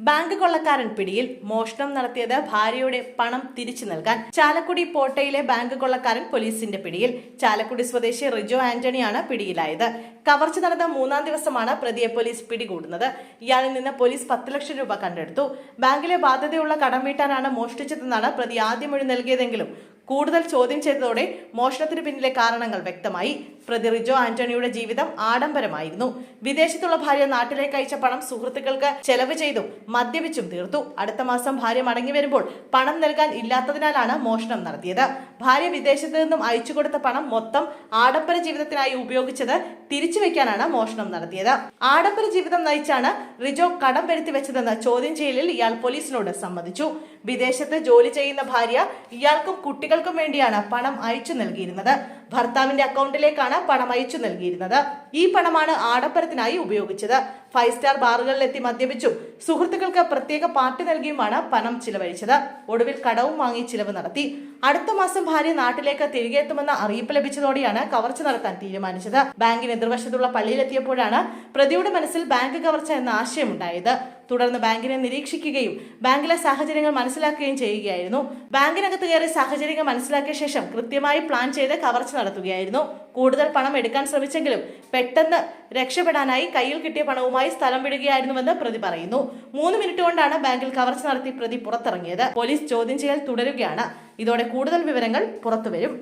Bank കൊള്ളക്കാരൻ പിടിയിൽ. മോഷണം നടത്തിയത് ഭാര്യയുടെ പണം തിരിച്ചു നൽകാൻ. ചാലക്കുടി പോട്ടയിലെ ബാങ്ക് കൊള്ളക്കാരൻ പോലീസിന്റെ പിടിയിൽ. ചാലക്കുടി സ്വദേശി റിജോ ആന്റണിയാണ് പിടിയിലായത്. കവർച്ച നടന്ന 3-ാം ദിവസമാണ് പ്രതിയെ പോലീസ് പിടികൂടുന്നത്. ഇയാളിൽ നിന്ന് പോലീസ് 10 ലക്ഷം രൂപ കണ്ടെടുത്തു. ബാങ്കിലെ ബാധ്യതയുള്ള കടം വീട്ടാനാണ് മോഷ്ടിച്ചതെന്നാണ് പ്രതി ആദ്യം മൊഴി നൽകിയതെങ്കിലും കൂടുതൽ ചോദ്യം ചെയ്തതോടെ മോഷണത്തിന് പിന്നിലെ കാരണങ്ങൾ വ്യക്തമായി. പ്രതി റിജോ ആന്റണിയുടെ ജീവിതം ആഡംബരമായിരുന്നു. വിദേശത്തുള്ള ഭാര്യ നാട്ടിലേക്ക് അയച്ച പണം സുഹൃത്തുക്കൾക്ക് ചെലവ് ചെയ്തും മദ്യപിച്ചും തീർത്തു. അടുത്ത മാസം ഭാര്യ മടങ്ങി വരുമ്പോൾ പണം നൽകാൻ ഇല്ലാത്തതിനാലാണ് മോഷണം നടത്തിയത്. ഭാര്യ വിദേശത്ത് നിന്നും അയച്ചു കൊടുത്ത പണം മൊത്തം ആഡംബര ജീവിതത്തിനായി ഉപയോഗിച്ചത് തിരിച്ചു വെക്കാനാണ് മോഷണം നടത്തിയത്. ആഡംബര ജീവിതം നയിച്ചാണ് റിജോ കടം വരുത്തി വെച്ചതെന്ന് ചോദ്യം ചെയ്യലിൽ ഇയാൾ പോലീസിനോട് സമ്മതിച്ചു. വിദേശത്ത് ജോലി ചെയ്യുന്ന ഭാര്യ ഇയാൾക്കും കുട്ടികൾക്കും വേണ്ടിയാണ് പണം അയച്ചു നൽകിയിരുന്നത്. ഭർത്താവിന്റെ അക്കൗണ്ടിലേക്കാണ് പണം അയച്ചു നൽകിയിരുന്നത്. ഈ പണമാണ് ആഡംബരത്തിനായി ഉപയോഗിച്ചത്. 5 സ്റ്റാർ ബാറുകളിലെത്തി മദ്യപിച്ചും സുഹൃത്തുക്കൾക്ക് പ്രത്യേക പാർട്ടി നൽകിയുമാണ് പണം ചിലവഴിച്ചത്. ഒടുവിൽ കടവും വാങ്ങി ചിലവ് നടത്തി. അടുത്ത മാസം ഭാര്യ നാട്ടിലേക്ക് തിരികെ എത്തുമെന്ന അറിയിപ്പ് ലഭിച്ചതോടെയാണ് കവർച്ച നടത്താൻ തീരുമാനിച്ചത്. ബാങ്കിന് എതിർവശത്തുള്ള പള്ളിയിലെത്തിയപ്പോഴാണ് പ്രതിയുടെ മനസ്സിൽ ബാങ്ക് കവർച്ച എന്ന ആശയമുണ്ടായത്. തുടർന്ന് ബാങ്കിനെ നിരീക്ഷിക്കുകയും ബാങ്കിലെ സാഹചര്യങ്ങൾ മനസ്സിലാക്കുകയും ചെയ്യുകയായിരുന്നു. ബാങ്കിനകത്ത് കയറി സാഹചര്യങ്ങൾ മനസ്സിലാക്കിയ ശേഷം കൃത്യമായി പ്ലാൻ ചെയ്ത് കവർച്ച നടത്തുകയായിരുന്നു. കൂടുതൽ പണം എടുക്കാൻ ശ്രമിച്ചെങ്കിലും പെട്ടെന്ന് രക്ഷപ്പെടാനായി കയ്യിൽ കിട്ടിയ പണവുമായി സ്ഥലം വിടുകയായിരുന്നുവെന്ന് പ്രതി പറയുന്നു. 3 മിനിറ്റ് കൊണ്ടാണ് ബാങ്കിൽ കവർച്ച നടത്തി പ്രതി പുറത്തിറങ്ങിയത്. പോലീസ് ചോദ്യം ചെയ്യൽ തുടരുകയാണ്. ഇതോടെ കൂടുതൽ വിവരങ്ങൾ പുറത്തുവരും.